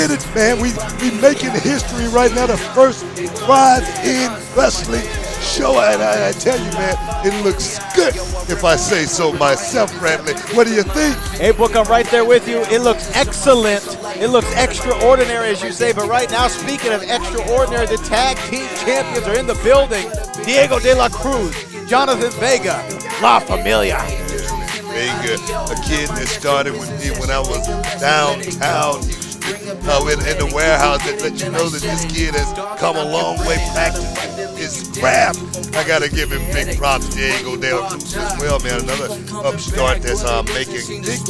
did it, man. We making history right now. The first drive-in wrestling show, and I tell you, man, it looks good, if I say so myself, Bradley. What do you think? Hey, Book, I'm right there with you. It looks excellent. It looks extraordinary, as you say. But right now, speaking of extraordinary, the tag team champions are in the building. Diego De La Cruz, Jonathan Vega, La Familia. Vega, a kid that started with me when I was downtown in the warehouse, that let you know that this kid has come a long way practicing his craft. I got to give him big props, Diego De La Cruz as well, man. Another upstart that's making big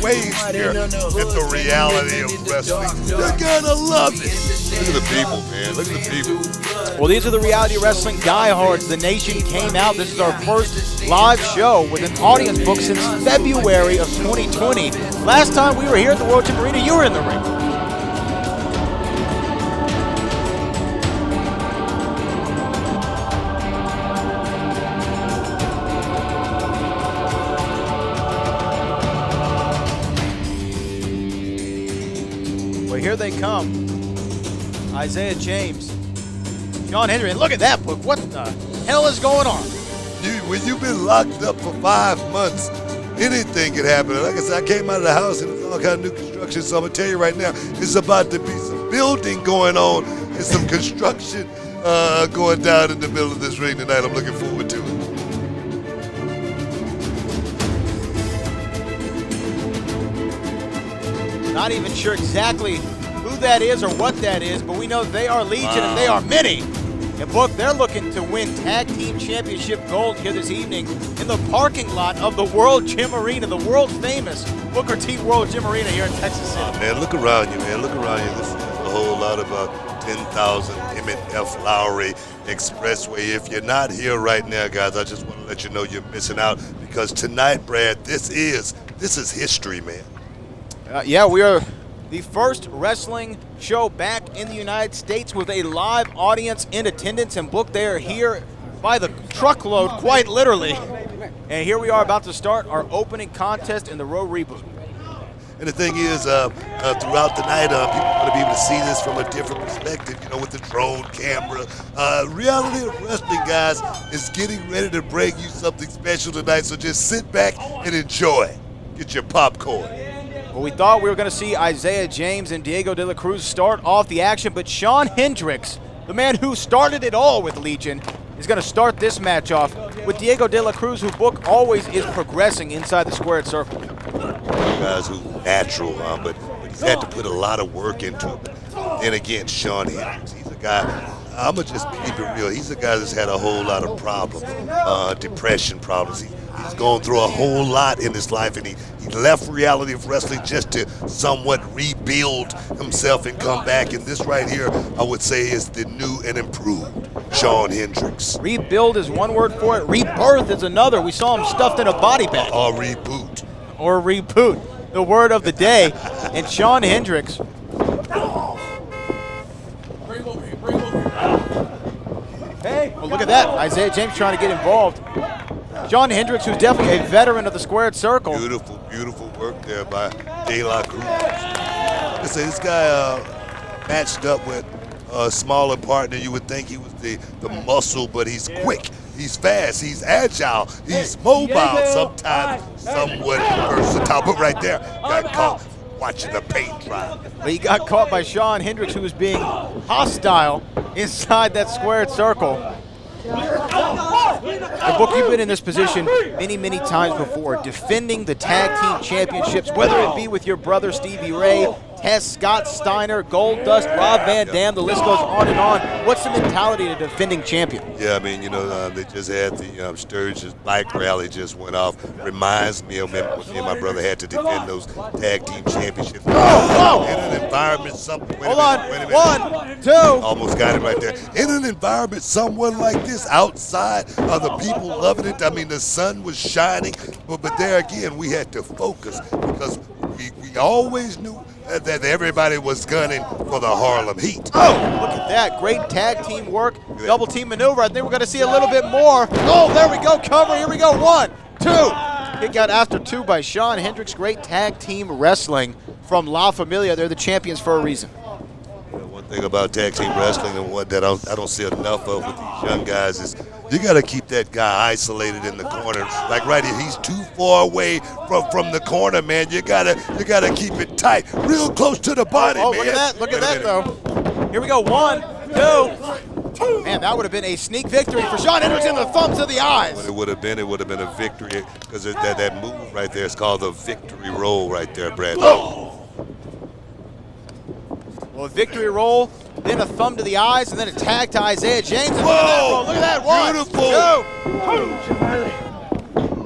waves here at the reality of wrestling. You're going to love it. Look at the people, man. Look at the people. Well, these are the reality wrestling diehards. The nation came out. This is our first live show with an audience book since February of 2020. Last time we were here at the World Gym Arena, you were in the ring. Well, here they come. Isaiah James, John Henry, and look at that, Book. What the hell is going on? When you've been locked up for 5 months, anything can happen. Like I said, I came out of the house and there's all kind of new construction, so I'm going to tell you right now, it's about to be some building going on and some construction going down in the middle of this ring tonight. I'm looking forward to it. Not even sure exactly who that is or what that is, but we know they are Legion and they are many. And Book, they're looking to win Tag Team Championship gold here this evening in the parking lot of the World Gym Arena, the world famous Booker T World Gym Arena here in Texas City. Man, look around you, man. Look around you. This is a whole lot of 10,000 Emmett Lowry Expressway. If you're not here right now, guys, I just want to let you know you're missing out, because tonight, Brad, this is history, man. Yeah, we are the first wrestling show back in the United States with a live audience in attendance, and Book, they are here by the truckload, quite literally. And here we are about to start our opening contest in the Row Reboot. And the thing is, throughout the night, people are going to be able to see this from a different perspective, you know, with the drone camera. Reality of wrestling, guys, is getting ready to bring you something special tonight, so just sit back and enjoy. Get your popcorn. Well, we thought we were going to see Isaiah James and Diego De La Cruz start off the action, but Shawn Hendricks, the man who started it all with Legion, is going to start this match off with Diego De La Cruz, who Book always is progressing inside the squared circle. Guys who natural, but he's had to put a lot of work into it. Then again, Shawn Hendricks, he's a guy, I'm going to just keep it real, he's a guy that's had a whole lot of problems, depression problems. He's gone through a whole lot in his life, and he left reality of wrestling just to somewhat rebuild himself and come back. And this right here, I would say, is the new and improved Shawn Hendricks. Rebuild is one word for it. Rebirth is another. We saw him stuffed in a body bag. Or reboot. Or reboot, the word of the day. And Shawn Hendricks. Hey, well, look at that. Isaiah James trying to get involved. Shawn Hendricks, who's definitely a veteran of the squared circle. Beautiful, beautiful work there by De La Cruz. Listen, this guy matched up with a smaller partner. You would think he was the muscle, but he's quick, he's fast, he's agile, he's mobile, sometimes somewhat versatile. But right there, got caught watching the paint dry. But he got caught by Shawn Hendricks, who was being hostile inside that squared circle. And Book, you've been in this position many, many times before, defending the tag team championships, whether it be with your brother Stevie Ray, Tess, Scott Steiner, Goldust, Rob Van Dam, the list goes on and on. What's the mentality of a defending champion? Yeah, I mean, you know, they just had the Sturgis bike rally just went off. Reminds me of when me and my brother had to defend those tag team championships. Oh! In an environment, Hold on, 1, 2. Almost got it right there. In an environment, someone like this, outside, the people loving it. I mean, the sun was shining, but there again, we had to focus, because we always knew that everybody was gunning for the Harlem Heat. Oh, look at that. Great tag team work. Double team maneuver. I think we're going to see a little bit more. Oh, there we go. Cover. Here we go. 1, 2. Kick out after 2 by Shawn Hendricks. Great tag team wrestling from La Familia. They're the champions for a reason. One thing about tag team wrestling and what that I don't see enough of with these young guys is you got to keep that guy isolated in the corner. Like right here, he's too far away from the corner, man. You gotta keep it tight, real close to the body, man. Look at that! Look at that, though. Here we go. 1, 2. Man, that would have been a sneak victory for Shawn Hendricks in the thumb to the eyes. It would have been a victory because that move right there is called the victory roll right there, Brad. Well, a victory roll, then a thumb to the eyes, and then a tag to Isaiah James. Whoa! Look at that! 1, Beautiful.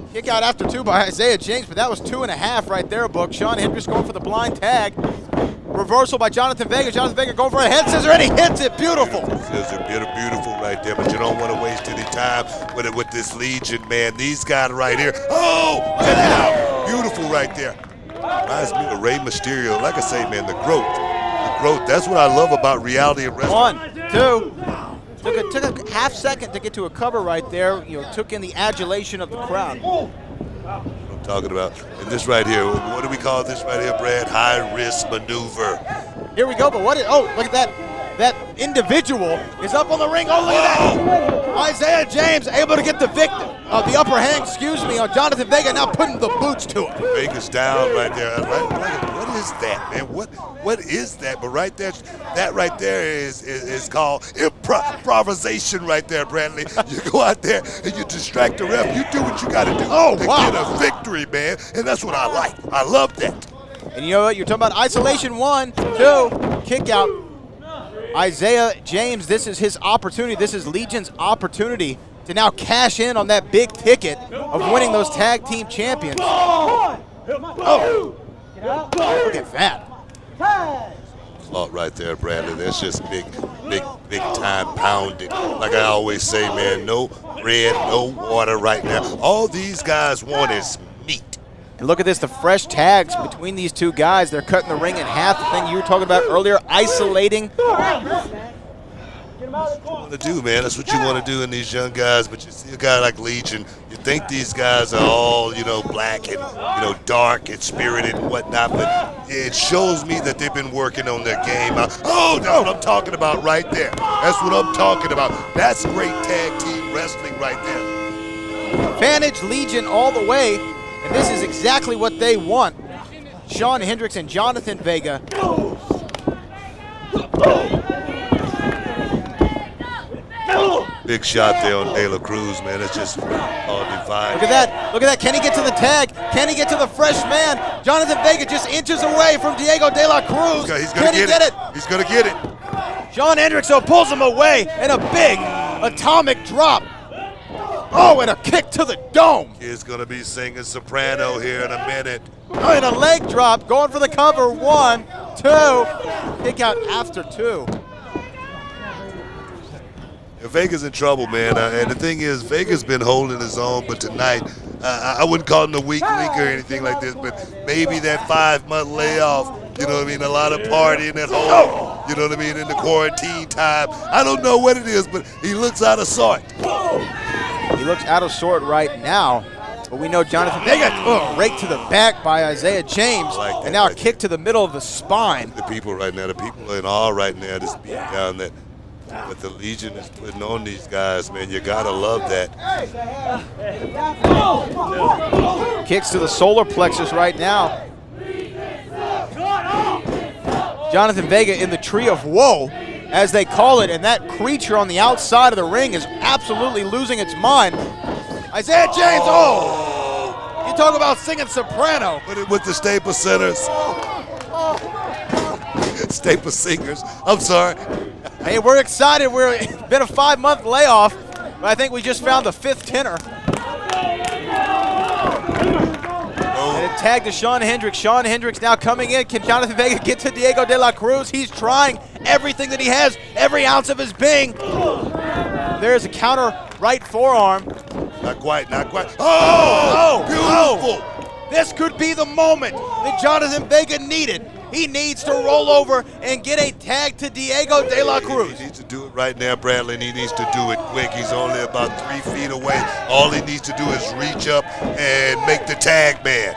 2. Kick out after 2 by Isaiah James, but that was 2.5 right there, Book. Shawn Hendricks going for the blind tag. Reversal by Jonathan Vega. Jonathan Vega going for a head scissor, and he hits it. Beautiful. Beautiful right there, but you don't want to waste any time with this Legion, man. These guys right here. Oh, check it out. Beautiful right there. Reminds me of Rey Mysterio. Like I say, man, the growth. That's what I love about reality and wrestling. 1, 2. Took a half second to get to a cover right there. Took in the adulation of the crowd. I'm talking about. And this right here, what do we call this right here, Brad? High risk maneuver. Here we go, but look at that. That individual is up on the ring. Oh, look at that. Isaiah James able to get the the upper hand, on Jonathan Vega, now putting the boots to him. Vega's down right there. What is that, man? What is that? But right there, that right there is called improvisation right there, Bradley. You go out there and you distract the ref. You do what you got to do to get a victory, man. And that's what I like. I love that. And you know what? You're talking about isolation. 1, 2, kick out. Isaiah James, this is his opportunity. This is Legion's opportunity to now cash in on that big ticket of winning those tag team champions. Oh, look at that. Oh, right there, Bradley. That's just big time pounding. Like I always say, man, no bread, no water right now. All these guys want is meat. And look at this, the fresh tags between these two guys. They're cutting the ring in half. The thing you were talking about earlier, isolating. What you want to do, man. That's what you want to do in these young guys. But you see a guy like Legion, you think these guys are all, black and, dark and spirited and whatnot. But it shows me that they've been working on their game. Oh, that's what I'm talking about right there. That's what I'm talking about. That's great tag team wrestling right there. Advantage Legion all the way. And this is exactly what they want. Shawn Hendricks and Jonathan Vega. Big shot there on De La Cruz, man. It's just all divine. Look at that. Look at that. Can he get to the tag? Can he get to the fresh man? Jonathan Vega just inches away from Diego De La Cruz. Can he get it? He's going to get it. Shawn Hendricks pulls him away, and a big atomic drop. Oh, and a kick to the dome. He's going to be singing soprano here in a minute. Oh, and a leg drop, going for the cover. 1, 2. Kick out after 2. Vega's in trouble, man. And the thing is, Vega's been holding his own, but tonight, I wouldn't call him a weak link or anything like this, but maybe that 5-month layoff, a lot of partying at home, in the quarantine time. I don't know what it is, but he looks out of sort. He looks out of sort right now, but we know Jonathan Vega raked to the back by Isaiah James, and now a kick to the middle of the spine. The people are in awe right now, just beating down that what the Legion is putting on these guys, man. You gotta love that. Kicks to the solar plexus right now. Jonathan Vega in the tree of woe, as they call it, and that creature on the outside of the ring is absolutely losing its mind. Isaiah James, you talk about singing soprano. With the Staples Centers. Staples Singers, I'm sorry. Hey, we're excited. It's been a 5-month layoff, but I think we just found the 5th tenor. And a tag to Shawn Hendricks. Shawn Hendricks now coming in. Can Jonathan Vega get to Diego De La Cruz? He's trying everything that he has, every ounce of his being. There's a counter right forearm. Not quite. Oh, beautiful. This could be the moment that Jonathan Vega needed. He needs to roll over and get a tag to Diego De La Cruz. He needs to do it right now, Bradley, and he needs to do it quick. He's only about 3 feet away. All he needs to do is reach up and make the tag man.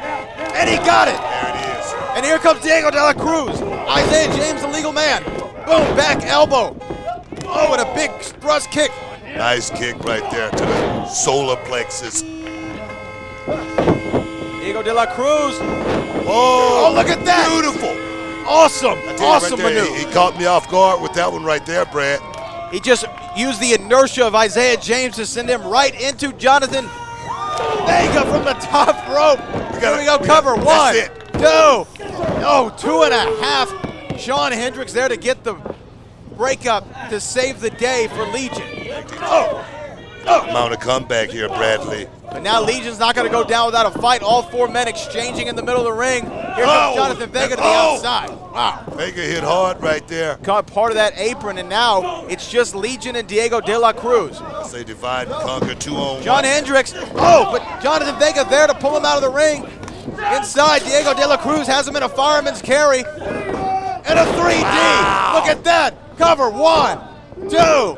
And he got it. There it is. And here comes Diego De La Cruz. Isaiah James, the legal man. Boom, back elbow. Oh, and a big thrust kick. Nice kick right there to the solar plexus. Diego De La Cruz. Oh, look at that. Beautiful. Awesome. Awesome right there, maneuver. He caught me off guard with that one right there, Brad. He just used the inertia of Isaiah James to send him right into Jonathan Vega from the top rope. Here we go, cover. 1, 2. Oh, 2.5. Shawn Hendricks there to get the breakup to save the day for Legion. Amount of comeback here, Bradley. But now Legion's not going to go down without a fight. All 4 men exchanging in the middle of the ring. Here comes Jonathan Vega to the outside. Wow. Vega hit hard right there. Caught part of that apron, and now it's just Legion and Diego De La Cruz. I say divide and conquer 2-on-1. John Hendricks. Oh, but Jonathan Vega there to pull him out of the ring. Inside, Diego De La Cruz has him in a fireman's carry. And a 3D. Wow. Look at that. Cover. 1, 2, 3.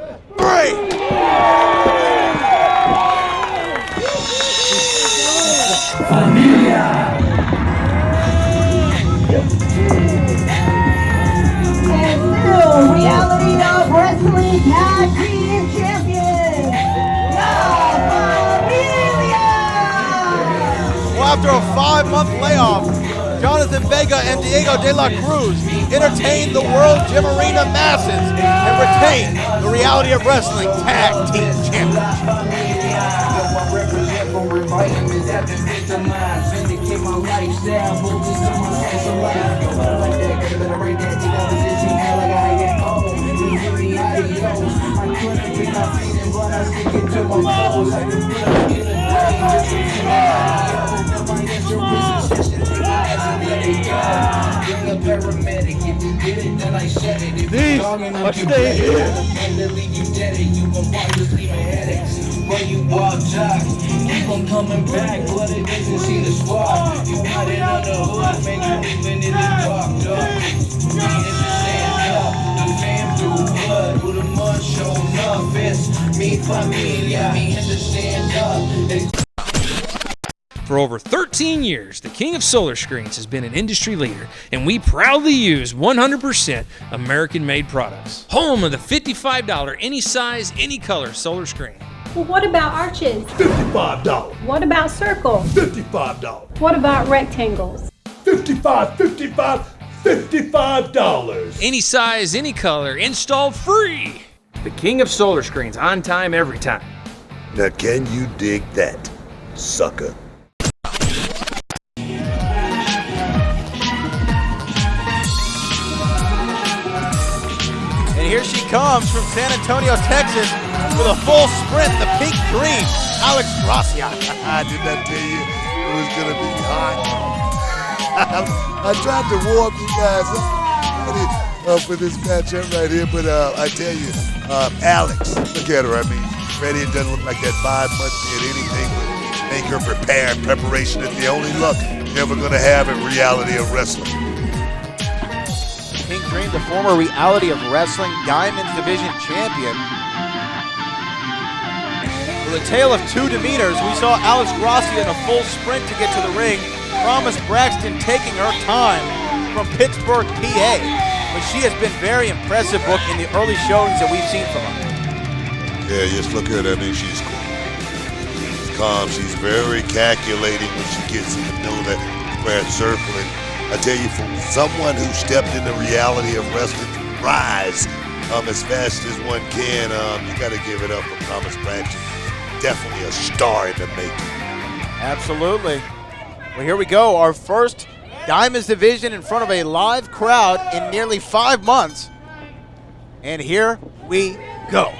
Familia. And new reality of wrestling tag team champion, the Familia. Well, after a 5-month layoff, Jonathan Vega and Diego De La Cruz entertain the World Gym Arena masses and retain the reality of wrestling tag team championship. When you walk talk, keep on coming back, but it doesn't seem to spark. You want it on the hood, make you even in the dark, dog. Me and the stand up, the fam through blood, with a mud showing up. It's me, Familia, me and the stand up. For over 13 years, the King of Solar Screens has been an industry leader, and we proudly use 100% American-made products. Home of the $55 any size, any color solar screen. Well, what about arches? $55. What about circles? $55. What about rectangles? $55. Any size, any color, install free. The King of Solar Screens, on time, every time. Now, can you dig that, sucker? And here she comes from San Antonio, Texas, with a full sprint, the Pink Dream, Alex Gracia. I did not tell you it was going to be hot. I tried to warm you guys up for this matchup right here, but I tell you, Alex, look at her. I mean, ready. It doesn't look like that 5 months did anything but make her prepared. Preparation is the only luck you're ever going to have in reality of wrestling. Pink Dream, the former Reality of Wrestling Diamonds Division champion. With a tale of 2 demeanors, we saw Alex Gracia in a full sprint to get to the ring. Promise Braxton taking her time from Pittsburgh, PA. But she has been very impressive, Book, in the early showings that we've seen from her. Yeah, just look at her. I mean, she's cool. She's calm. She's very calculating when she gets in the middle of that square circle. And I tell you, for someone who stepped into reality of wrestling to rise as fast as one can, you got to give it up for Promise Braxton. Definitely a star in the making. Absolutely. Well, here we go. Our first Diamonds Division in front of a live crowd in nearly 5 months. And here we go.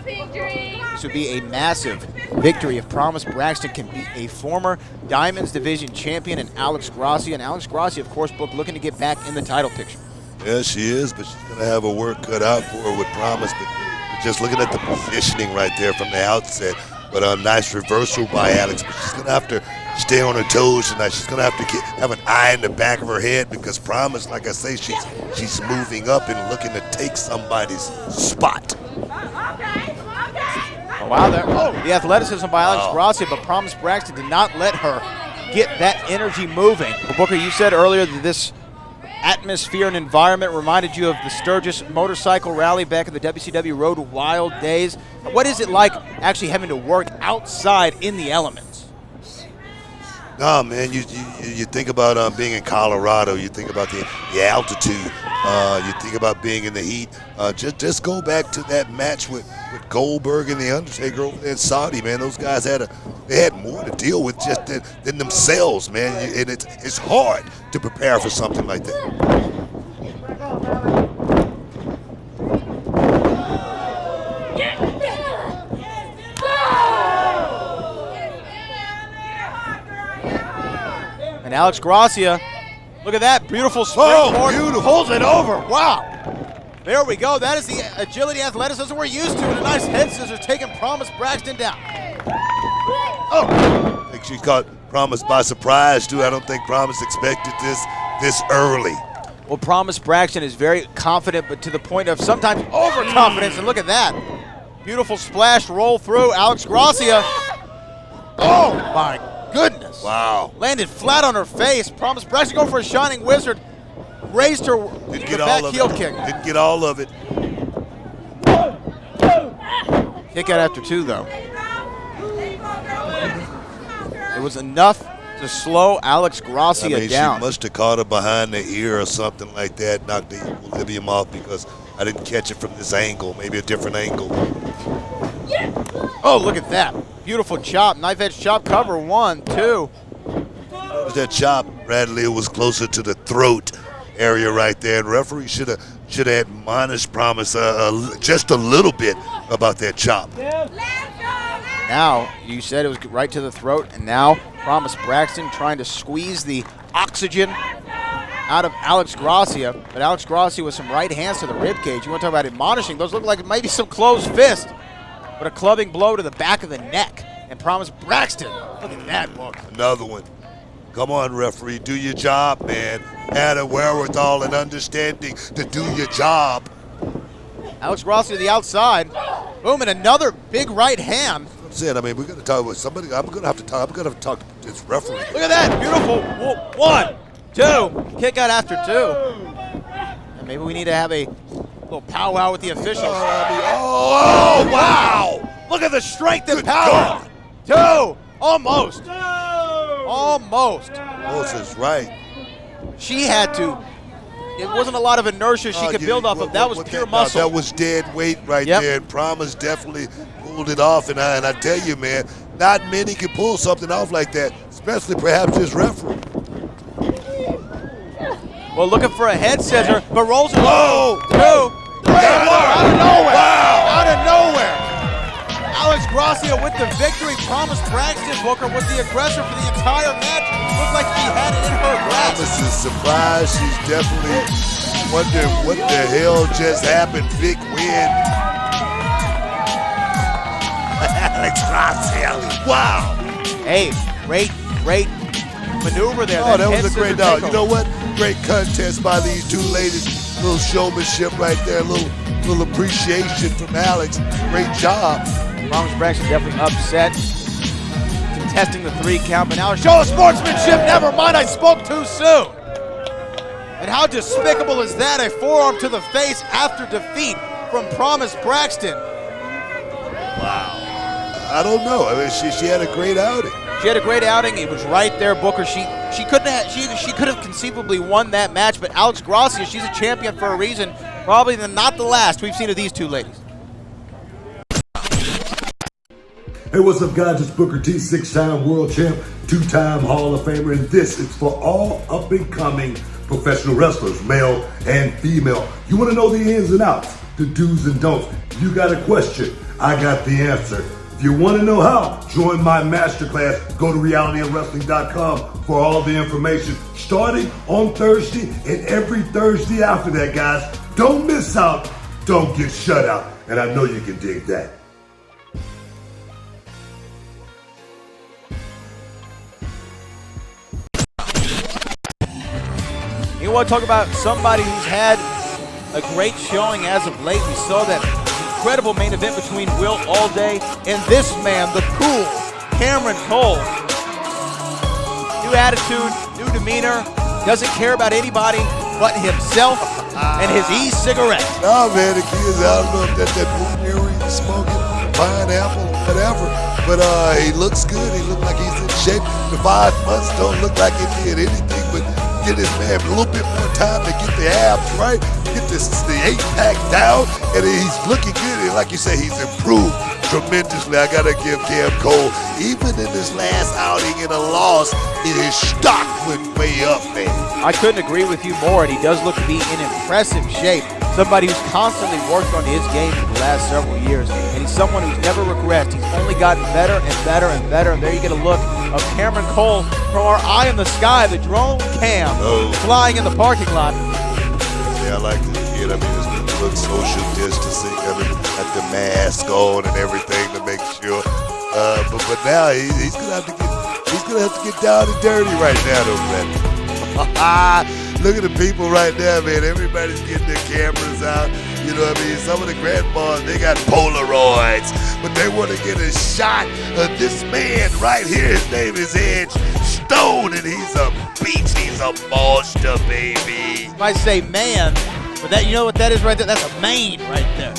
This would be a massive victory if Promise Braxton can beat a former Diamonds Division champion in Alex Gracia. And Alex Gracia, of course, Book, looking to get back in the title picture. Yeah, she is, but she's going to have her work cut out for her with Promise. But just looking at the positioning right there from the outset. But a nice reversal by Alex. But she's going to have to stay on her toes tonight. She's gonna have to have an eye in the back of her head because Promise, like I say, she's moving up and looking to take somebody's spot. Oh, wow, there. Oh, the athleticism by Alex Gracia, but Promise Braxton did not let her get that energy moving. Well, Booker, you said earlier that this atmosphere and environment reminded you of the Sturgis motorcycle rally back in the WCW Road Wild days. What is it like actually having to work outside in the elements? No, man, you think about being in Colorado. You think about the altitude. You think about being in the heat. Just go back to that match with Goldberg and The Undertaker over there in Saudi, man. Those guys had more to deal with just than themselves, man. And it's hard to prepare for something like that. And Alex Gracia, look at that, beautiful springboard. Beautiful. Pulls it over, wow. There we go, that is the agility, athleticism we're used to, and a nice head scissors taking Promise Braxton down. I think she caught Promise by surprise, too. I don't think Promise expected this early. Well, Promise Braxton is very confident, but to the point of sometimes overconfidence, and look at that. Beautiful splash, roll through, Alex Gracia. Oh, my goodness. Wow. Landed flat on her face. Promise Braxton going for a Shining Wizard. Raised her Didn't the get back all of heel it. kick. Didn't get all of it. Kick out after two, though. It was enough to slow Alex Gracia down. She must have caught her behind the ear or something like that, knocked the equilibrium off because I didn't catch it from this angle, maybe a different angle. Oh, look at that. Beautiful chop. Knife edge chop cover. 1, 2. That chop, Bradley, was closer to the throat area right there. And referee should have admonished Promise just a little bit about that chop. Now, you said it was right to the throat, and now Promise Braxton trying to squeeze the oxygen out of Alex Gracia, but Alex Gracia with some right hands to the rib cage. You want to talk about admonishing? Those look like maybe some closed fist, but a clubbing blow to the back of the neck. And Promise Braxton, look at that look. Another one. Come on, referee, do your job, man. Had a wherewithal and understanding to do your job. Alex Gracia to the outside. Boom, and another big right hand. I'm saying, I mean, we're going to talk with somebody. I'm going to have to talk to this referee. Look at that, beautiful. 1, 2, kick out after 2. And maybe we need to have a little powwow with the officials. Oh, wow. Look at the strength and Good power. God. 2, almost. Almost. Almost is right. She had to. It wasn't a lot of inertia she could build off of. That was pure muscle. That was dead weight right there. And Promise definitely pulled it off. And I tell you, man, not many can pull something off like that, especially perhaps this referee. Well, looking for a head scissor, but rolls it. Whoa! 2, 3, 4, out of nowhere. Wow! Out of nowhere. Alex Gracia with the victory. Promise Braxton, Booker, was the aggressor for the entire match. Looked like she had it in her grasp. Promise is surprised. She's definitely wondering what the hell just happened. Big win. Alex Gracia. Wow. Hey, great maneuver there. Oh, that was a great dog. takeover. You know what? Great contest by these two ladies. Little showmanship right there. Little appreciation from Alex. Great job. Promise Braxton definitely upset, contesting the 3 count, but now a show of sportsmanship. Never mind, I spoke too soon. And how despicable is that? A forearm to the face after defeat from Promise Braxton. Wow. I don't know. I mean, she had a great outing. She had a great outing. It was right there, Booker. She could have conceivably won that match, but Alex Gracia, she's a champion for a reason. Probably not the last we've seen of these two ladies. Hey, what's up, guys? It's Booker T, 6-time world champ, 2-time Hall of Famer, and this is for all up-and-coming professional wrestlers, male and female. You want to know the ins and outs, the do's and don'ts. You got a question, I got the answer. If you want to know how, join my masterclass. Go to realityofwrestling.com for all the information. Starting on Thursday and every Thursday after that, guys. Don't miss out. Don't get shut out. And I know you can dig that. You want to talk about somebody who's had a great showing as of late? We saw that incredible main event between Will Allday and this man, the cool Cameron Cole. New attitude, new demeanor, doesn't care about anybody but himself and his e-cigarette. No, man, the kids, I don't know if that's that blueberry he's smoking, pineapple, whatever. But he looks good. He looks like he's in shape. The 5 months don't look like it did anything but get his man a little bit more time to get the abs right, get the 8-pack down, and he's looking good. And like you say, he's improved tremendously. I gotta give Cam Cole, even in this last outing in a loss, his stock went way up, man. I couldn't agree with you more, and he does look to be in impressive shape. Somebody who's constantly worked on his game for the last several years, and he's someone who's never regressed. He's only gotten better and better and better, and there you get a look of Cameron Cole from our eye in the sky, the drone cam flying in the parking lot. Yeah, I like this kid. I mean, this dude looks social distancing. I mean, got the mask on and everything to make sure. But now he's gonna have to get down and dirty right now, though, man. Look at the people right now, man. Everybody's getting their cameras out. You know what I mean? Some of the grandmas, they got Polaroids, but they want to get a shot of this man right here. His name is Edge Stone, and he's a beast. He's a monster, baby. You might say man, but that, you know what that is right there? That's a mane right there.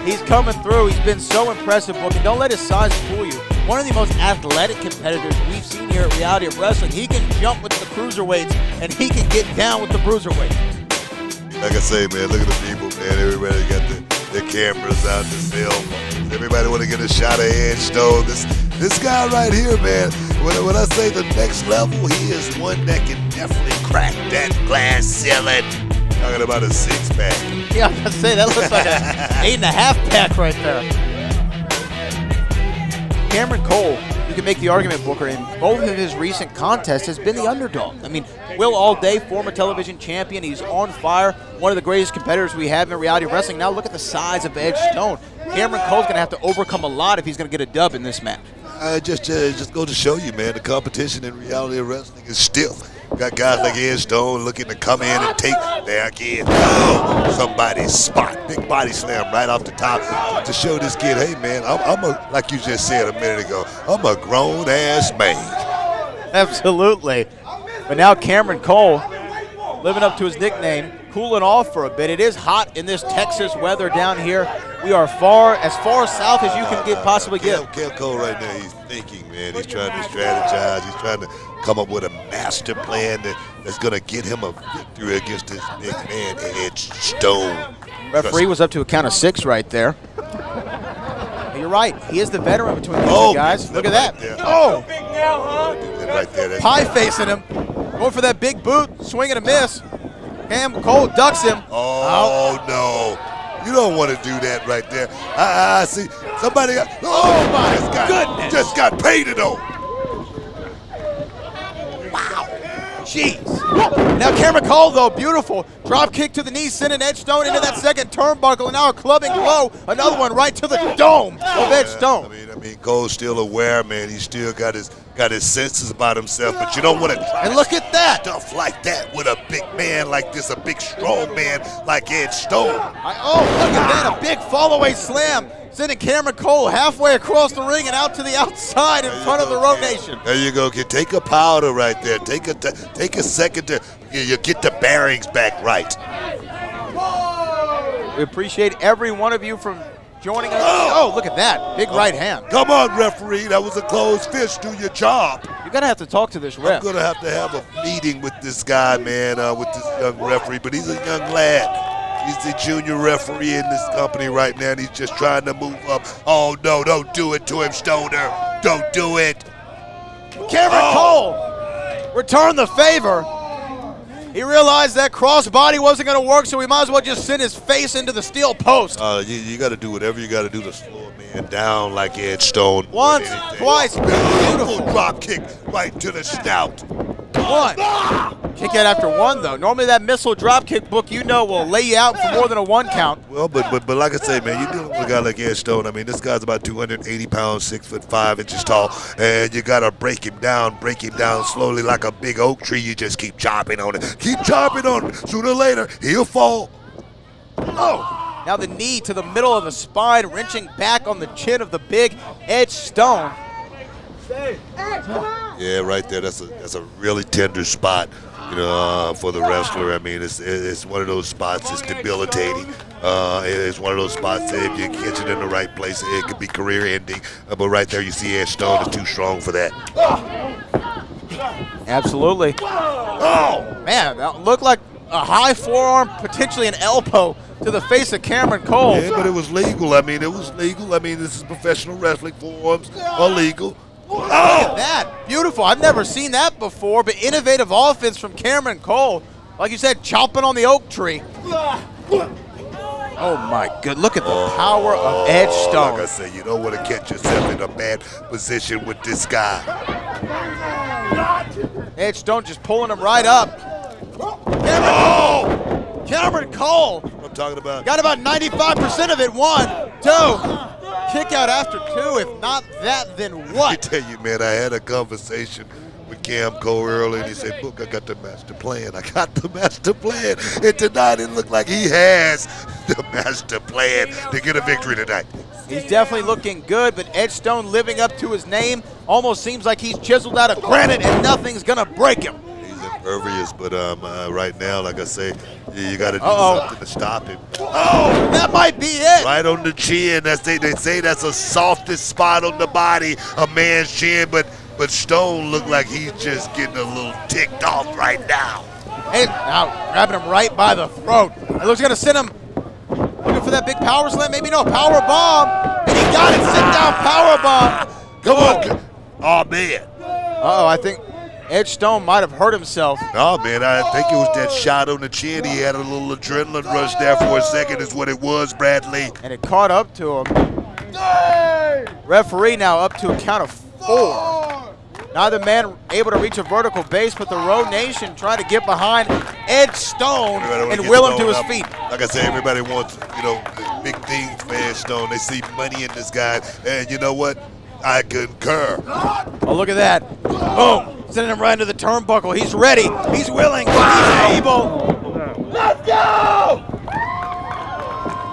He's coming through. He's been so impressive looking. Don't let his size fool you. One of the most athletic competitors we've seen here at Reality of Wrestling. He can jump with the cruiserweights, and he can get down with the bruiserweights. Like I say, man, look at the people, man. Everybody got their cameras out, the cell phones. Everybody want to get a shot of Edge Stone. This guy right here, man, when I say the next level, he is one that can definitely crack that glass ceiling. Talking about a 6-pack. Yeah, I was going to say, that looks like an 8.5-pack right there. Cameron Cole, you can make the argument, Booker, in both of his recent contests has been the underdog. I mean, Will Allday, former television champion, he's on fire, one of the greatest competitors we have in reality wrestling. Now look at the size of Edge Stone. Cameron Cole's going to have to overcome a lot if he's going to get a dub in this match. Just go to show you, man, the competition in reality of wrestling is stiff. Got guys like Edge Stone looking to come in and take their kid. Somebody's spot. Big body slam right off the top to show this kid, hey, man, I'm a, like you just said a minute ago, I'm a grown-ass man. Absolutely. But now Cameron Cole, living up to his nickname, cooling off for a bit. It is hot in this Texas weather down here. We are as far south as you can possibly get. Cam Cole right now, he's thinking, man. He's trying to strategize. He's trying to come up with a master plan that's going to get him a victory against this big man, Edge Stone. Referee was up to a count of 6 right there. You're right. He is the veteran between these two guys. Look at that. Right there. Pie facing him. Going for that big boot. Swing and a miss. Cam Cole ducks him. Oh, no. You don't want to do that right there. I see. Somebody got. Oh, my goodness. Just got painted on. Wow. Jeez. Now Cameron Cole, though, beautiful. Drop kick to the knee, sending Edge Stone into that second turnbuckle. And now a clubbing blow. Another one right to the dome of Edge Stone. I mean, Cole's still aware, man. He still got his senses about himself, but you don't want to try and look at that stuff like that with a big man like this, a big strong man like Edge Stone. Look at that, a big fall-away slam, sending Cameron Cole halfway across the ring and out to the outside in front of the Road Nation. There you go, kid. Take a powder right there. Take a second to you get the bearings back right. We appreciate every one of you from joining us. Oh, look at that. Big right hand. Come on, referee. That was a closed fist. Do your job. You're going to have to talk to this ref. I'm going to have a meeting with this guy, man, with this young referee. But he's a young lad. He's the junior referee in this company right now, and he's just trying to move up. Oh, no, don't do it to him, Stoner. Don't do it. Cameron Cole, return the favor. He realized that crossbody wasn't going to work, so he might as well just send his face into the steel post. You got to do whatever you got to do to slow a man down like Edge Stone. Once, twice, beautiful drop kick right to the snout. 1, Kick out after one, though. Normally that missile drop kick book, will lay you out for more than a 1 count. Well, but like I say, man, you're dealing with a guy like Ed Stone. I mean, this guy's about 280 pounds, 6'5" tall, and you got to break him down slowly like a big oak tree. You just keep chopping on it. Keep chopping on it. Sooner or later, he'll fall. Oh! Now the knee to the middle of the spine, wrenching back on the chin of the big Ed Stone. Yeah, right there. That's a really tender spot, for the wrestler. I mean, it's one of those spots. It's debilitating. It's one of those spots that if you catch it in the right place, it could be career-ending. But right there, you see Ed Stone is too strong for that. Absolutely. Oh man, that looked like a high forearm, potentially an elbow to the face of Cameron Cole. Yeah, but it was legal. I mean, this is professional wrestling. Forearms are legal. Look at that. Beautiful. I've never seen that before, but innovative offense from Cameron Cole. Like you said, chopping on the oak tree. Oh, my good. Look at the power of Ed Stone. Like I said, you don't want to catch yourself in a bad position with this guy. Ed Stone just pulling him right up. Cameron Cole. I'm talking about. Got about 95% of it. 1, 2. Kick out after 2. If not that, then what? I tell you, man, I had a conversation with Cam Cole earlier, and he said, "Book, I got the master plan. I got the master plan." And tonight, it looked like he has the master plan to get a victory tonight. He's definitely looking good, but Ed Stone living up to his name almost seems like he's chiseled out of granite and nothing's going to break him. He's impervious, but right now, like I say, you got to do something to stop him. Oh, that might be it. Right on the chin. They say that's the softest spot on the body, a man's chin, but Stone looked like he's just getting a little ticked off right now. And now grabbing him right by the throat. It looks going to send him looking for that big power slam. Maybe no, power bomb. And he got it. Sit down power bomb. Come on. Oh, man. Uh-oh, I think Ed Stone might have hurt himself. No, man, I think it was that shot on the chin. He had a little adrenaline rush there for a second is what it was, Bradley. And it caught up to him. Referee now up to a count of 4. Neither man able to reach a vertical base, but the Road Nation trying to get behind Ed Stone and will him to his feet. Like I said, everybody wants, big things for Ed Stone. They see money in this guy. And you know what? I concur. Oh, look at that. Boom. Sending him right into the turnbuckle. He's ready. He's willing. He's able. Let's go!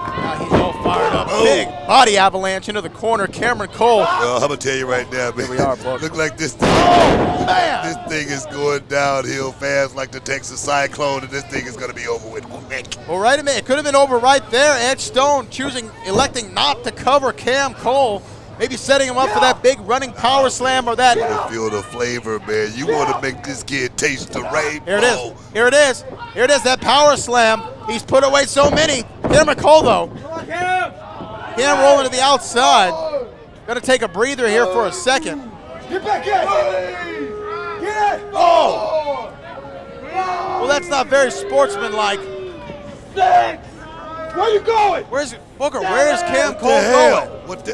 Now he's all fired up. Big body avalanche into the corner. Cameron Cole. Well, I'm going to tell you right now, man. Here we are, Buck. Look like this thing, this thing is going downhill fast like the Texas Cyclone, and this thing is going to be over with quick. Well, right a minute. It could have been over right there. Ed Stone electing not to cover Cam Cole. Maybe setting him up for that big running power slam or that. You feel the flavor, man. You want to make this kid taste the rainbow. Here it is. Here it is. Here it is, that power slam. He's put away so many. Cameron Cole, though. Cam rolling to the outside. Going to take a breather here for a second. Get back in! Get it! Oh! Well, that's not very sportsmanlike. 6! Where you going? Where's Booker? Where is Cam Cole hell? going? What the?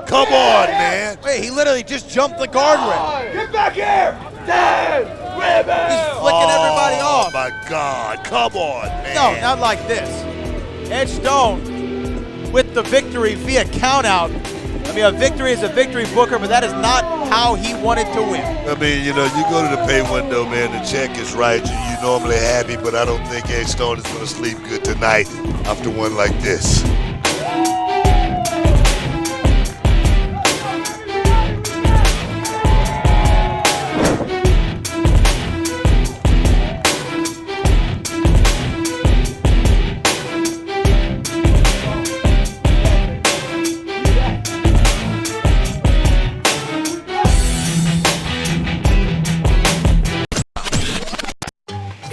Come on, man. Wait, he literally just jumped the guardrail. Get back here! 10! He's flicking everybody off. Oh, my God. Come on, man. No, not like this. Ed Stone with the victory via countout. I mean, a victory is a victory, Booker, but that is not how he wanted to win. I mean, you go to the pay window, man, the check is right. You're normally happy, but I don't think Ed Stone is going to sleep good tonight after one like this.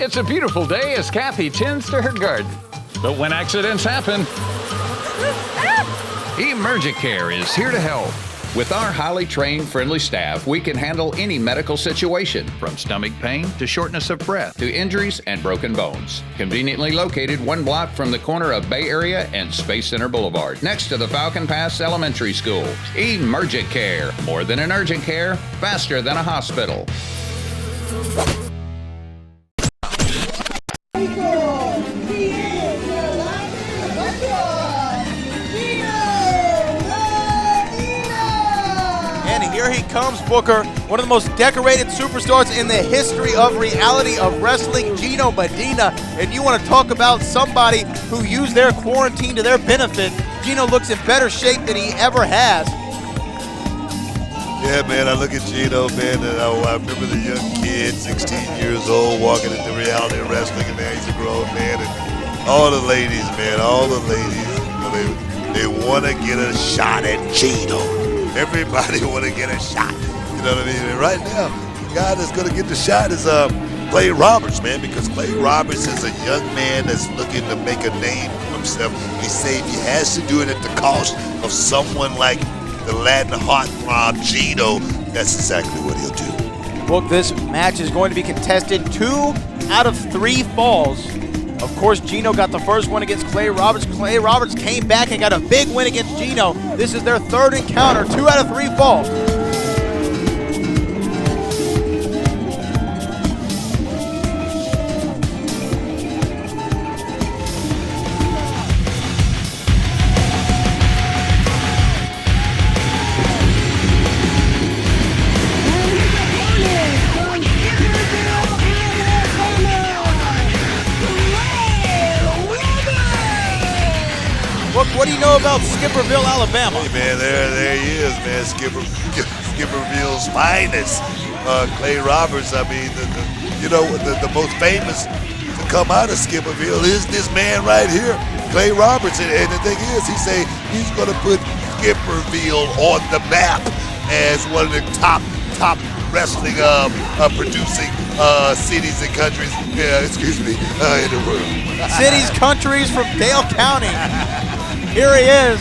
It's a beautiful day as Kathy tends to her garden. But when accidents happen, Emergicare is here to help. With our highly trained, friendly staff, we can handle any medical situation, from stomach pain to shortness of breath to injuries and broken bones. Conveniently located 1 block from the corner of Bay Area and Space Center Boulevard, next to the Falcon Pass Elementary School. Emergicare, more than an urgent care, faster than a hospital. here he comes, Booker. One of the most decorated superstars in the history of reality of wrestling, Gino Medina. And you want to talk about somebody who used their quarantine to their benefit. Gino looks in better shape than he ever has. Yeah, man, I look at Gino, man, and I remember the young kid, 16 years old, walking into reality of wrestling, and now he's a grown man. And all the ladies, man, all the ladies, you know, they want to get a shot at Gino. Everybody want to get a shot. You know what I mean? And right now, the guy that's going to get the shot is Clay Roberts, man, because Clay Roberts is a young man that's looking to make a name for himself. He say if he has to do it at the cost of someone like the Latin heartthrob Gino, that's exactly what he'll do. Look, this match is going to be contested 2 out of 3 falls. Of course, Gino got the first one against Clay Roberts. Clay Roberts came back and got a big win against Gino. This is their 3rd encounter, 2 out of 3 falls. Look, what do you know about Skipperville, Alabama? Hey, man, there he is, man. Skipperville's finest. Clay Roberts, I mean, the most famous to come out of Skipperville is this man right here, Clay Roberts. And the thing is, he's going to put Skipperville on the map as one of the top wrestling producing cities and countries, in the world. Cities, countries from Dale County. Here he is,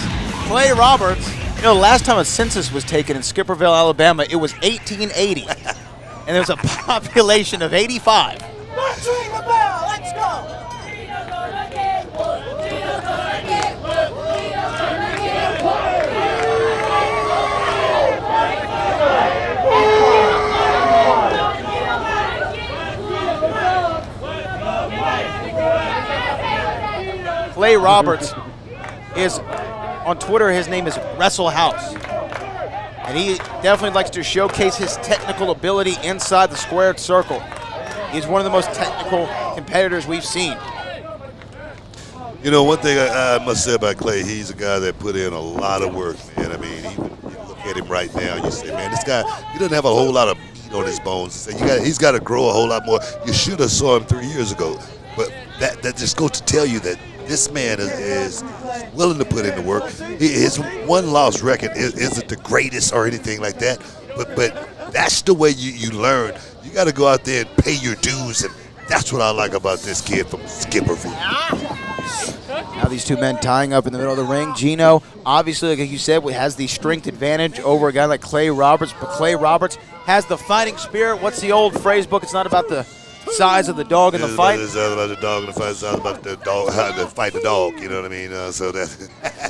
Clay Roberts. You know, last time a census was taken in Skipperville, Alabama, it was 1880. And there was a population of 85. Let's ring the bell. Let's go. Clay Roberts is on Twitter. His name is Wrestle House, and he definitely likes to showcase his technical ability inside the squared circle. He's one of the most technical competitors we've seen. You know, one thing I must say about Clay, he's a guy that put in a lot of work, man. I mean, even you look at him right now, you say, man, this guy, he doesn't have a whole lot of meat on his bones. He's got to grow a whole lot more. You should have saw him 3 years ago, but that just goes to tell you that this man is willing to put in the work. His one-loss record isn't the greatest or anything like that, but that's the way you learn. You got to go out there and pay your dues, and that's what I like about this kid from Skipperville. Now these two men tying up in the middle of the ring. Gino, obviously, like you said, has the strength advantage over a guy like Clay Roberts, but Clay Roberts has the fighting spirit. What's the old phrase book? It's not about the size of the dog in the fight. It's not about the dog in the fight. It's not about the dog, how to fight the dog. You know what I mean? So that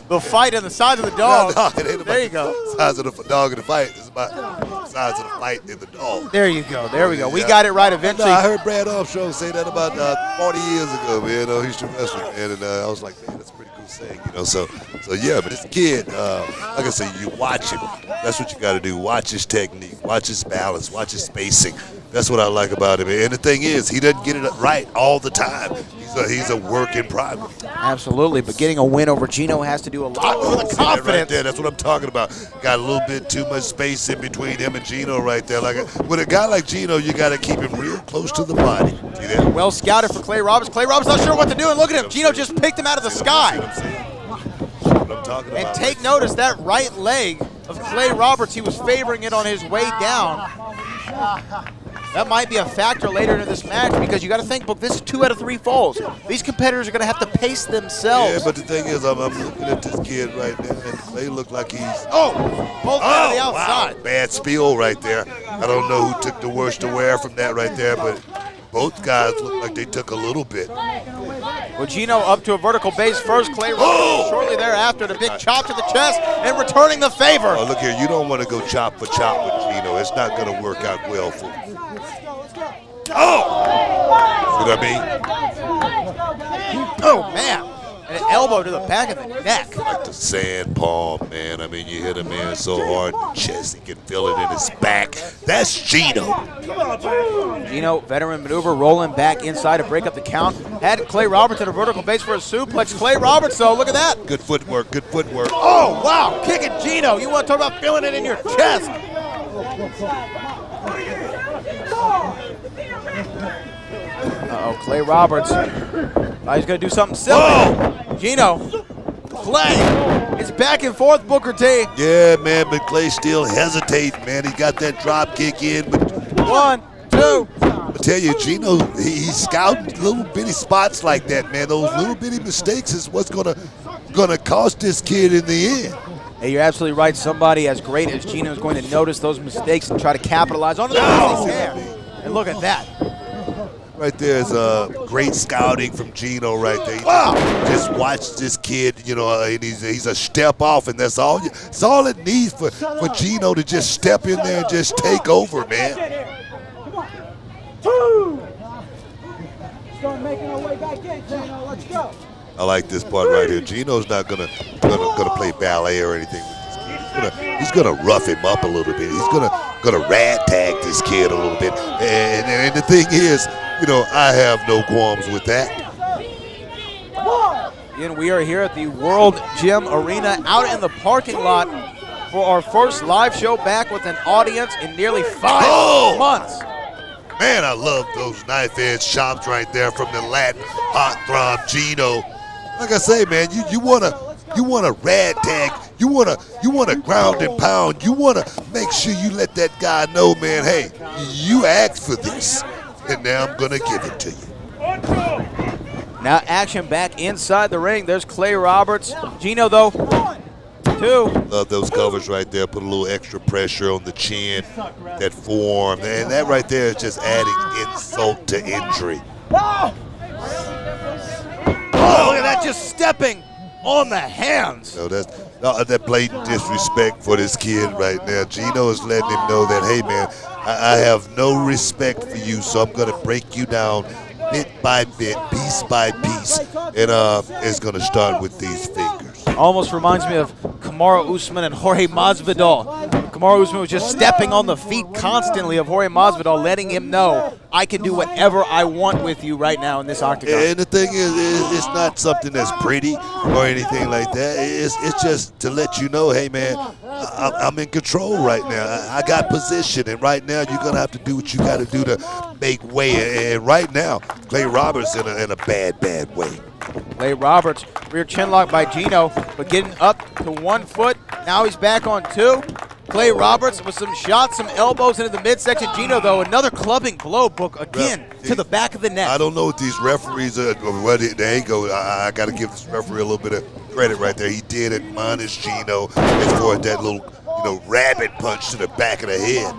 the fight and the size of the dog. No, it ain't about there you go. The size of the dog in the fight. It's about the size of the fight in the dog. There you go. There we go. We got it right eventually. No, I heard Brad Armstrong say that about 40 years ago, man. Houston wrestling, man, and I was like, man, that's a pretty cool saying, you know. So yeah, but this kid, like I said, you watch him. That's what you got to do. Watch his technique, watch his balance, watch his spacing. That's what I like about him. And the thing is, he doesn't get it right all the time. He's a work in progress. Absolutely, but getting a win over Gino has to do a lot with the confidence. Right there, that's what I'm talking about. Got a little bit too much space in between him and Gino right there. Like with a guy like Gino, you got to keep him real close to the body. See that? Well scouted for Clay Roberts. Clay Roberts not sure what to do, and look at him. Gino just picked him out of the sky. What I'm talking about. And take notice, that right leg of Clay Roberts, he was favoring it on his way down. That might be a factor later in this match because you got to think, Book, this is 2 out of 3 falls. These competitors are going to have to pace themselves. Yeah, but the thing is, I'm looking at this kid right now, and Clay look like he's... both out of the outside. Wow, bad spiel right there. I don't know who took the worst to wear from that right there, but both guys look like they took a little bit. Well, Gino up to a vertical base first. Clay Roberts shortly thereafter, the big chop to the chest and returning the favor. Oh, look here, you don't want to go chop for chop with Gino. It's not going to work out well for you. Oh! See what I mean? Oh, man. And an elbow to the back of the neck. Like the sand palm, man. I mean, you hit a man so hard in the chest, he can feel it in his back. That's Gino. Gino, veteran maneuver, rolling back inside to break up the count. Had Clay Roberts at a vertical base for a suplex. Clay Roberts, though, look at that. Good footwork, good footwork. Oh, wow, kicking Gino. You want to talk about feeling it in your chest. Uh-oh, Clay Roberts. He's going to do something silly. Whoa! Gino, Clay, it's back and forth, Booker T. Yeah, man, but Clay still hesitating, man. He got that drop kick in, but 1, 2. I tell you, Gino, he's scouting little bitty spots like that, man. Those little bitty mistakes is what's gonna cost this kid in the end. Hey, you're absolutely right. Somebody as great as Gino is going to notice those mistakes and try to capitalize on them. And look at that. Right there is great scouting from Gino right there. Just watch this kid, you know, and he's a step off, and that's all. It's all it needs for Gino to just step in there and just take over, man. 2. Start making our way back in, Gino. Let's go. I like this part right here. Gino's not gonna play ballet or anything with this kid. He's gonna rough him up a little bit. He's gonna rag tag this kid a little bit. And the thing is, you know, I have no qualms with that. And we are here at the World Gym Arena out in the parking lot for our first live show back with an audience in nearly 5 months. Man, I love those knife edge chops right there from the Latin heartthrob Gino. Like I say, man, you wanna rag tag, you wanna ground and pound, you wanna make sure you let that guy know, man, hey, you asked for this, and now I'm gonna give it to you. Now action back inside the ring. There's Clay Roberts. Gino, though, 2. Love those covers right there. Put a little extra pressure on the chin, that forearm, and that right there is just adding insult to injury. Oh, look at that, just stepping on the hands. So that's that blatant disrespect for this kid right now. Gino is letting him know that, hey, man, I have no respect for you, so I'm going to break you down bit by bit, piece by piece, and it's going to start with these fingers. Almost reminds me of Kamaru Usman and Jorge Masvidal. Kamaru Usman was just stepping on the feet constantly of Jorge Masvidal, letting him know, I can do whatever I want with you right now in this octagon. And the thing is, it's not something that's pretty or anything like that. It's just to let you know, hey, man, I'm in control right now. I got position, and right now you're going to have to do what you got to do to make way. And right now, Clay Roberts in a bad way. Clay Roberts, rear chin lock by Gino, but getting up to 1 foot. Now he's back on 2. Clay Roberts with some shots, some elbows into the midsection. Gino, though, another clubbing blow, Book, again, to the back of the neck. I don't know what these referees are. Well, there you go. I got to give this referee a little bit of credit right there. He did admonish Gino as far as that little, rabbit punch to the back of the head.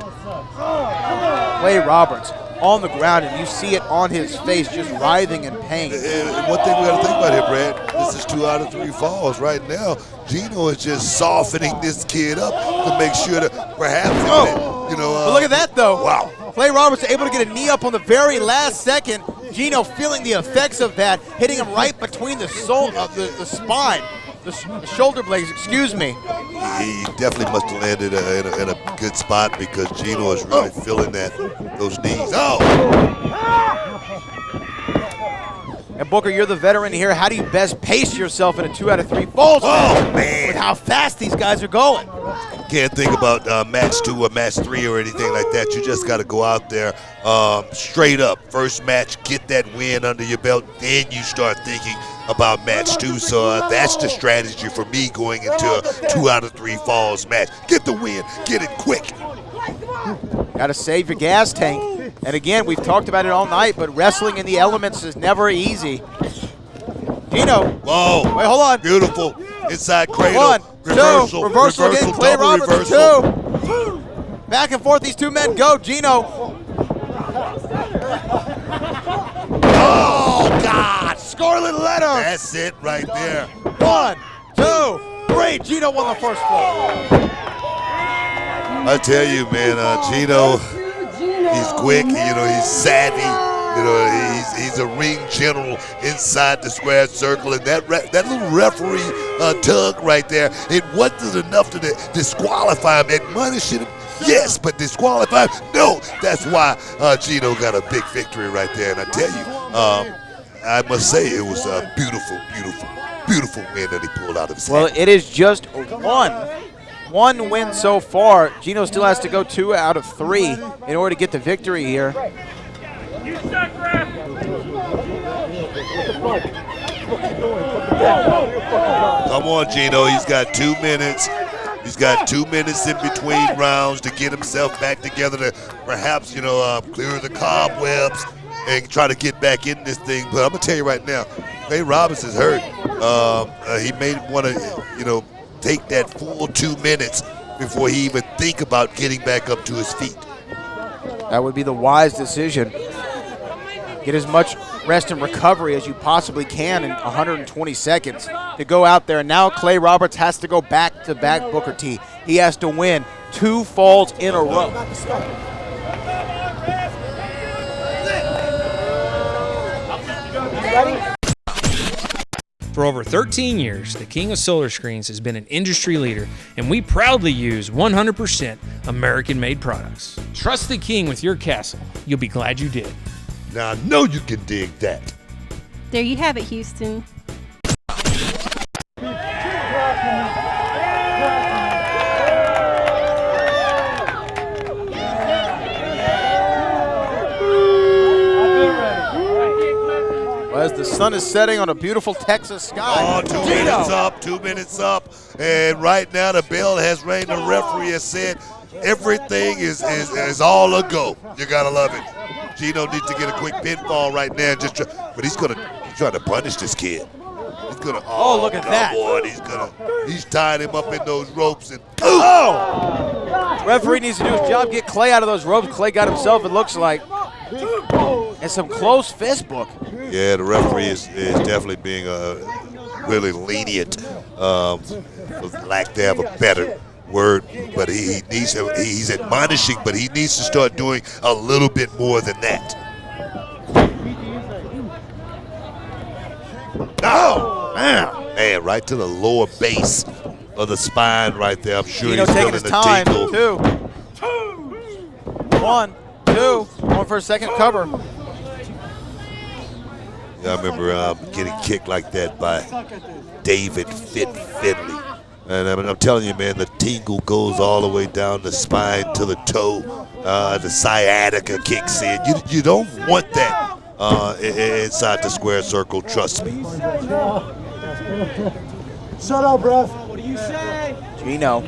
Clay Roberts on the ground, and you see it on his face, just writhing in pain. And one thing we got to think about here, Brad, this is 2 out of 3 falls. Right now, Gino is just softening this kid up to make sure that perhaps, But look at that, though. Wow. Clay Roberts able to get a knee up on the very last second. Gino feeling the effects of that, hitting him right between the spine. The shoulder blades, excuse me. He definitely must have landed in a good spot because Gino is really feeling those knees. And Booker, you're the veteran here. How do you best pace yourself in a 2 out of 3 falls? Oh, man. With how fast these guys are going. Can't think about match 2 or match 3 or anything like that. You just got to go out there straight up. First match, get that win under your belt. Then you start thinking about match 2. So that's the strategy for me going into a 2 out of 3 falls match. Get the win. Get it quick. Got to save your gas tank. And again, we've talked about it all night, but wrestling in the elements is never easy. Gino. Whoa. Wait, hold on. Beautiful. Inside cradle. 1, 2. Reversal. Reversal again. Clay Double Roberts, reversal. 2. Back and forth, these 2 men go. Gino. Oh, God. Scarlet letter. That's it right there. 1, 2, 3. Gino won the first fall. I tell you, man, Gino, he's quick, he's savvy, You know, he's a ring general inside the square circle, and that little referee tug right there, it wasn't enough to disqualify him. Admonish him, yes, but disqualify him, no. That's why Gino got a big victory right there. And I tell you, I must say it was a beautiful, beautiful, beautiful win that he pulled out of his Well, hand. it is just one win so far. Gino still has to go 2 out of 3 in order to get the victory here. Come on, Gino. He's got 2 minutes. He's got 2 minutes in between rounds to get himself back together to perhaps, clear the cobwebs and try to get back in this thing. But I'm going to tell you right now, Clay Robinson's hurt. He may want to, take that full 2 minutes before he even think about getting back up to his feet. That would be the wise decision. Get as much rest and recovery as you possibly can in 120 seconds to go out there. Now Clay Roberts has to go back-to-back Booker T. He has to win 2 falls in a row. For over 13 years, the King of Solar Screens has been an industry leader, and we proudly use 100% American-made products. Trust the King with your castle. You'll be glad you did. Now, I know you can dig that. There you have it, Houston. As the sun is setting on a beautiful Texas sky. Oh, 2 minutes up, 2 minutes up. And right now the bell has rang. The referee has said everything is all a go. You got to love it. Gino needs to get a quick pinfall right now. But he's trying to punish this kid. He's gonna. Oh, look at that. He's tying him up in those ropes and. Oh! Referee needs to do his job, get Clay out of those ropes. Clay got himself, it looks like. And some close fist book. Yeah, the referee is definitely being really lenient, for lack to have a better word. But he's admonishing, but he needs to start doing a little bit more than that. Oh, man, right to the lower base of the spine right there. I'm sure Gino he's taking feeling his the time. tingle. 2, 1, 2. Going for a second cover. I remember getting kicked like that by David Finley. And I'm telling you, man, the tingle goes all the way down the spine to the toe. The sciatica kicks in. You don't want that inside the square circle, trust me. Shut up, bruh. Gino,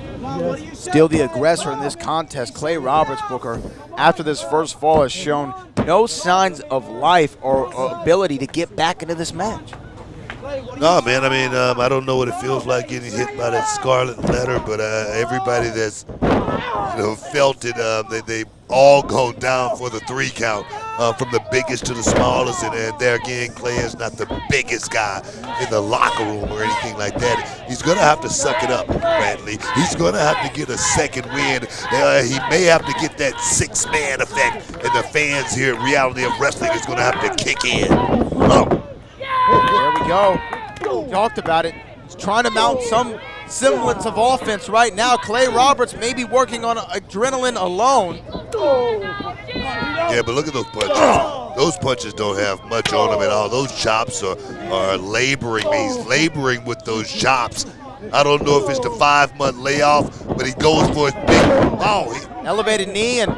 still the aggressor in this contest. Clay Roberts, Booker, after this first fall, has shown no signs of life or ability to get back into this match. No, man, I mean, I don't know what it feels like getting hit by that scarlet letter, but everybody that's felt it, they all go down for the 3 count, from the biggest to the smallest, and there again, Clay is not the biggest guy in the locker room or anything like that. He's going to have to suck it up, Bradley. He's going to have to get a second win. He may have to get that 6-man effect, and the fans here at Reality of Wrestling is going to have to kick in. Oh. There we go. Talked about it. He's trying to mount some semblance of offense right now. Clay Roberts may be working on adrenaline alone. Yeah, but look at those punches. Those punches don't have much on them at all. Those chops are laboring me. He's laboring with those chops. I don't know if it's the 5-month layoff, but he goes for his big. Elevated knee and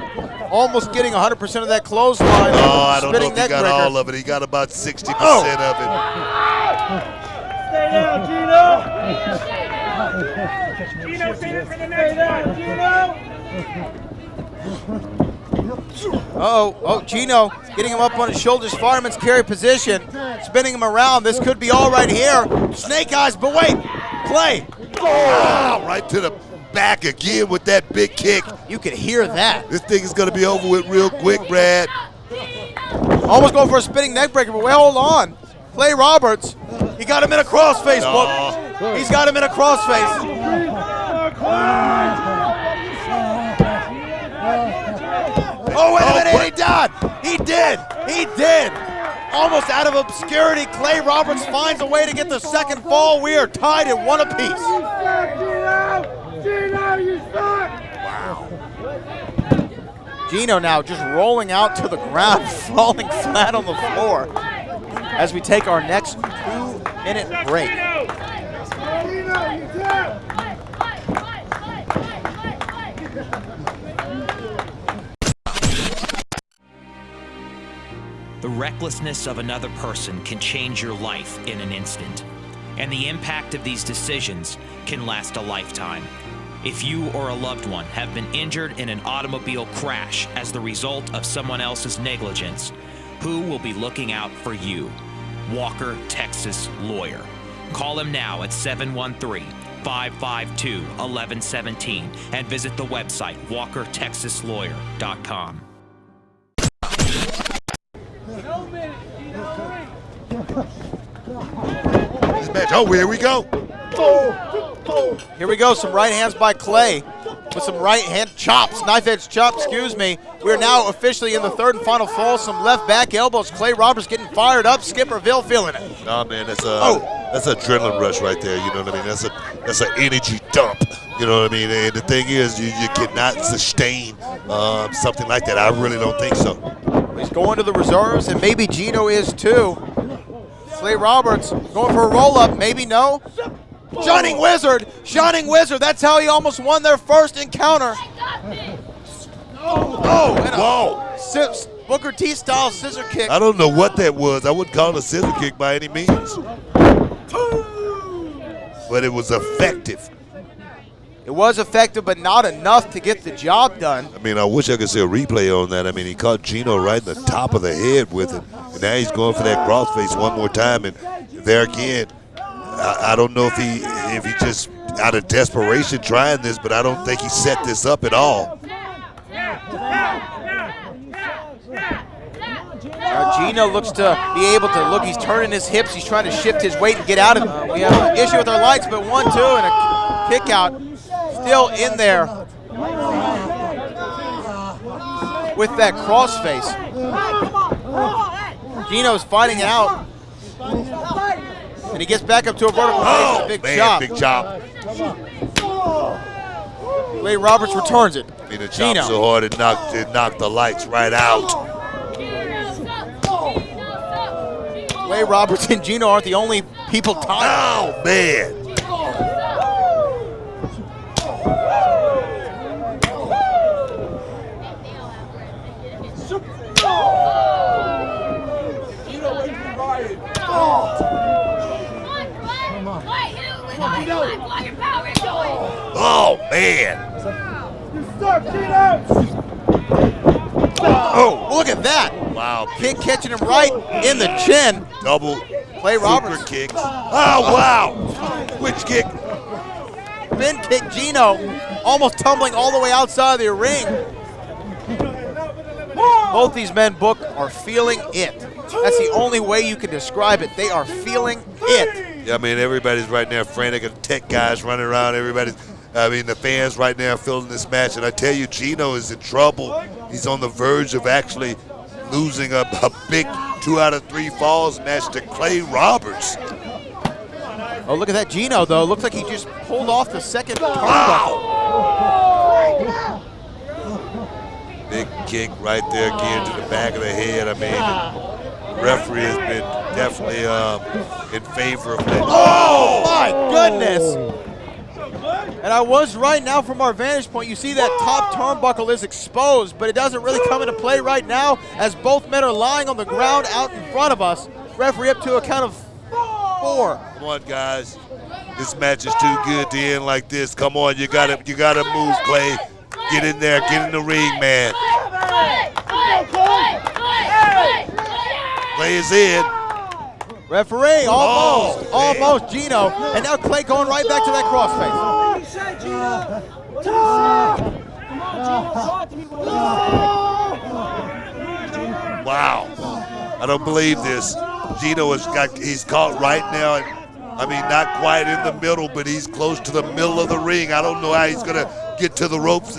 almost getting 100% of that clothesline. Oh, I don't know if he got breaker. all of it. He got about 60% of it. Stay down, Gino. Gino, save it for the next one, Gino. Gino getting him up on his shoulders, fireman's carry position, spinning him around. This could be all right here. Snake eyes, but wait, Clay. Oh, right to the back again with that big kick. You can hear that. This thing is going to be over with real quick, Brad. Almost going for a spinning neck breaker, but wait, hold on. Clay Roberts, he got him in a crossface. Oh. He's got him in a crossface. Oh, wait a minute, he died. He did. He did. Almost out of obscurity, Clay Roberts finds a way to get the second fall. We are tied at 1 apiece. Gino, you suck! Gino now just rolling out to the ground, falling flat on the floor as we take our next 2-minute break. Gino, you suck! The recklessness of another person can change your life in an instant, and the impact of these decisions can last a lifetime. If you or a loved one have been injured in an automobile crash as the result of someone else's negligence, who will be looking out for you? Walker, Texas Lawyer. Call him now at 713-552-1117 and visit the website walkertexaslawyer.com. This match, oh, here we go. Here we go, some right hands by Clay with some right hand chops, knife edge chops, excuse me. We're now officially in the third and final fall. Some left back elbows. Clay Roberts getting fired up. Skipperville feeling it. Nah, man, that's an adrenaline rush right there. You know what I mean? That's an energy dump. You know what I mean? And the thing is, you cannot sustain something like that. I really don't think so. He's going to the reserves, and maybe Gino is too. Clay Roberts going for a roll-up, maybe no. Shining Wizard, that's how he almost won their first encounter. Oh, and whoa. Booker T style scissor kick. I don't know what that was. I wouldn't call it a scissor kick by any means. But it was effective. It was effective, but not enough to get the job done. I mean, I wish I could see a replay on that. I mean, he caught Gino right in the top of the head with it. And now he's going for that crossface one more time. And there again, I don't know if he just out of desperation trying this, but I don't think he set this up at all. Gino looks to be able to look. He's turning his hips. He's trying to shift his weight and get out of it. We have an issue with our lights, but 1-2 and a kick out still in there with that crossface. Gino's fighting it out. And he gets back up to a vertical face with a big chop. Big chop. Clay Roberts returns it. I mean, the chop so hard it knocked the lights right out. Clay Roberts and Gino aren't the only people tied. Oh, man. Oh, man. Oh, look at that. Wow. Kick catching him right in the chin. Double Clay Roberts. super kick. Oh, wow. Which kick? Spin kick Gino, almost tumbling all the way outside of the ring. Both these men, Book, are feeling it. That's the only way you can describe it. They are feeling it. Yeah, I mean, everybody's right now frantic, and tech guys running around. The fans right now feeling this match. And I tell you, Gino is in trouble. He's on the verge of actually losing a big 2 out of 3 falls match to Clay Roberts. Oh, look at that Gino, though. Looks like he just pulled off the second turnbuckle. Wow. Big kick right there again to the back of the head. I mean, the referee has been definitely in favor of that. Oh, my goodness. And I was right now from our vantage point. You see that top turnbuckle is exposed, but it doesn't really come into play right now as both men are lying on the ground out in front of us. Referee up to a count of 4. Come on, guys. This match is too good to end like this. Come on, you gotta move, Clay. Get in there, get in the ring, man. Clay is in. Referee, almost Gino. And now Clay going right back to that crossface. Wow. I don't believe this. Gino he's caught right now. I mean, not quite in the middle, but he's close to the middle of the ring. I don't know how he's going to get to the ropes.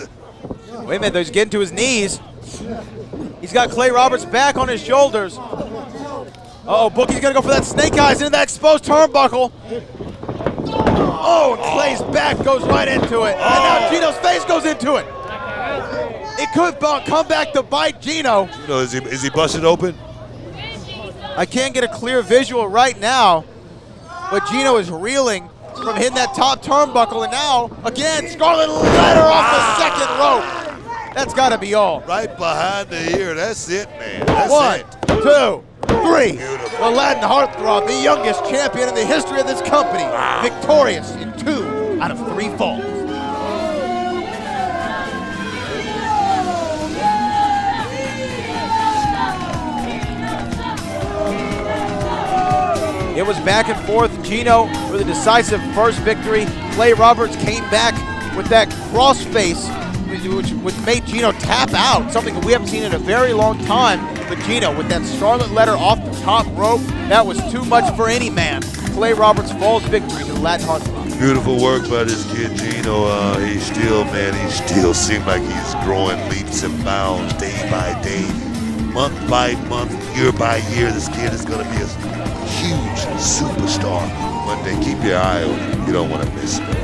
Wait a minute, he's getting to his knees. He's got Clay Roberts back on his shoulders. Uh-oh, Bookie's gonna go for that snake eyes into that exposed turnbuckle. Oh, and Clay's back goes right into it. And now Gino's face goes into it. It could come back to bite Gino. Gino, is he busted open? I can't get a clear visual right now, but Gino is reeling from hitting that top turnbuckle, and now, again, Scarlet Letter off the second rope. That's gotta be all. Right behind the ear, that's it, man. That's 1, it. 2, 3. Beautiful. The Latin Heartthrob, the youngest champion in the history of this company, victorious in 2 out of 3 falls. It was back and forth. Gino with a decisive first victory. Clay Roberts came back with that crossface, which made Gino tap out, something that we haven't seen in a very long time. But Gino with that Scarlet Letter off the top rope, that was too much for any man. Clay Roberts falls victory to the Latin Heartthrob. Beautiful work by this kid Gino. He still seems like he's growing leaps and bounds day by day, month by month, year by year. This kid is going to be a huge superstar one day. Keep your eye on him. You don't want to miss him.